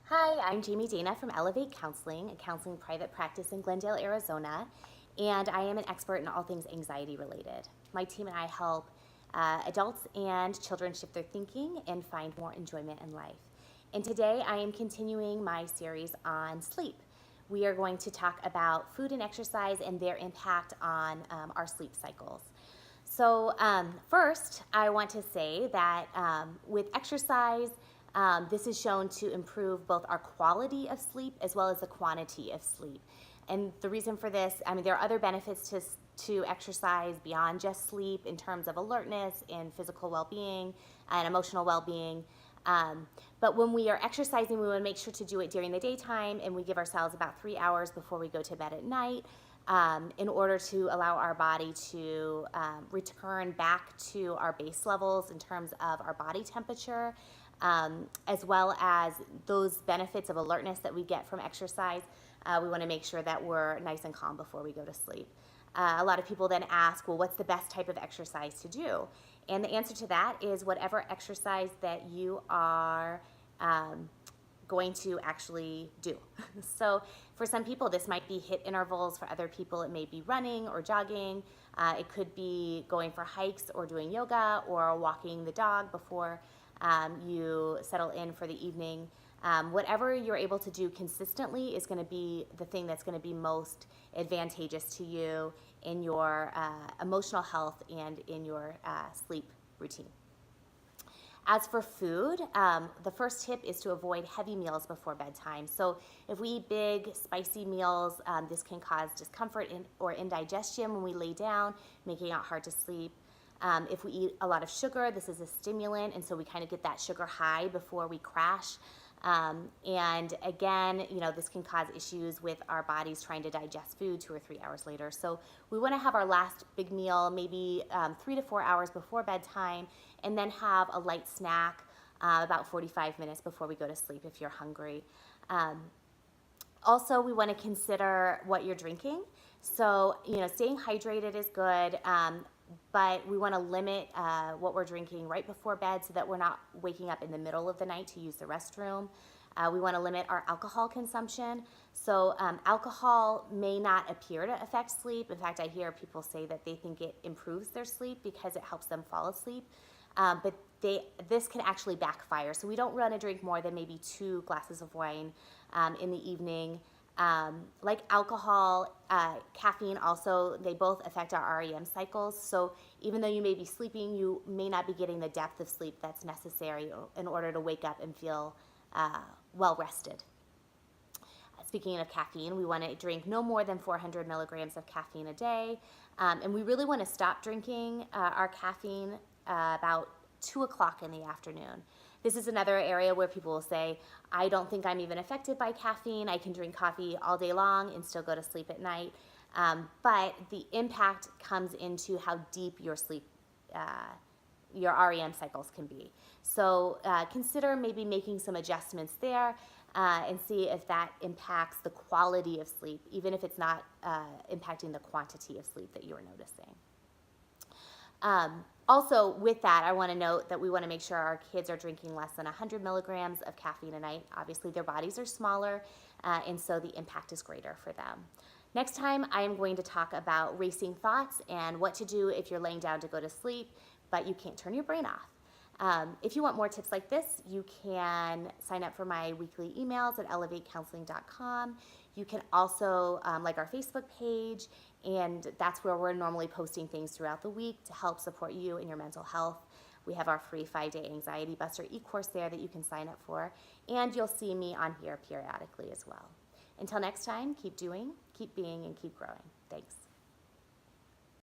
Hi, I'm Jamie Dana from Elevate Counseling, a counseling private practice in Glendale, Arizona, and I am an expert in all things anxiety related. My team and I help adults and children shift their thinking and find more enjoyment in life. And today I am continuing my series on sleep. We are going to talk about food and exercise and their impact on our sleep cycles. So first, I want to say that with exercise, this is shown to improve both our quality of sleep as well as the quantity of sleep. And the reason for this, there are other benefits to exercise beyond just sleep in terms of alertness and physical well-being and emotional well-being. But when we are exercising, we want to make sure to do it during the daytime, and we give ourselves about 3 hours before we go to bed at night in order to allow our body to return back to our base levels in terms of our body temperature, as well as those benefits of alertness that we get from exercise. We want to make sure that we're nice and calm before we go to sleep. A lot of people then ask, well, what's the best type of exercise to do? And the answer to that is whatever exercise that you are going to actually do. So for some people, this might be HIIT intervals. For other people, it may be running or jogging. It could be going for hikes or doing yoga or walking the dog before you settle in for the evening. Whatever you're able to do consistently is going to be the thing that's going to be most advantageous to you in your emotional health and in your sleep routine. As for food, the first tip is to avoid heavy meals before bedtime. So if we eat big, spicy meals, this can cause discomfort or indigestion when we lay down, making it hard to sleep. If we eat a lot of sugar, this is a stimulant, and so we kind of get that sugar high before we crash. And again, this can cause issues with our bodies trying to digest food 2 or 3 hours later. So we want to have our last big meal maybe 3 to 4 hours before bedtime, and then have a light snack about 45 minutes before we go to sleep if you're hungry. Also, we want to consider what you're drinking. So, staying hydrated is good, but we want to limit what we're drinking right before bed so that we're not waking up in the middle of the night to use the restroom. We want to limit our alcohol consumption. So alcohol may not appear to affect sleep. In fact, I hear people say that they think it improves their sleep because it helps them fall asleep. But this can actually backfire. So we don't want to drink more than maybe 2 glasses of wine in the evening. Like alcohol, caffeine also, they both affect our REM cycles. So even though you may be sleeping, you may not be getting the depth of sleep that's necessary in order to wake up and feel well rested. Speaking of caffeine, we want to drink no more than 400 milligrams of caffeine a day. And we really want to stop drinking our caffeine about 2 o'clock in the afternoon. This is another area where people will say, I don't think I'm even affected by caffeine. I can drink coffee all day long and still go to sleep at night. But the impact comes into how deep your sleep, your REM cycles can be. So consider maybe making some adjustments there and see if that impacts the quality of sleep, even if it's not impacting the quantity of sleep that you're noticing. Also, with that, I want to note that we want to make sure our kids are drinking less than 100 milligrams of caffeine a night. Obviously, their bodies are smaller, and so the impact is greater for them. Next time, I am going to talk about racing thoughts and what to do if you're laying down to go to sleep, but you can't turn your brain off. If you want more tips like this, you can sign up for my weekly emails at elevatecounseling.com. You can also like our Facebook page, and that's where we're normally posting things throughout the week to help support you in your mental health. We have our free 5-day Anxiety Buster e-course there that you can sign up for, and you'll see me on here periodically as well. Until next time, keep doing, keep being, and keep growing. Thanks.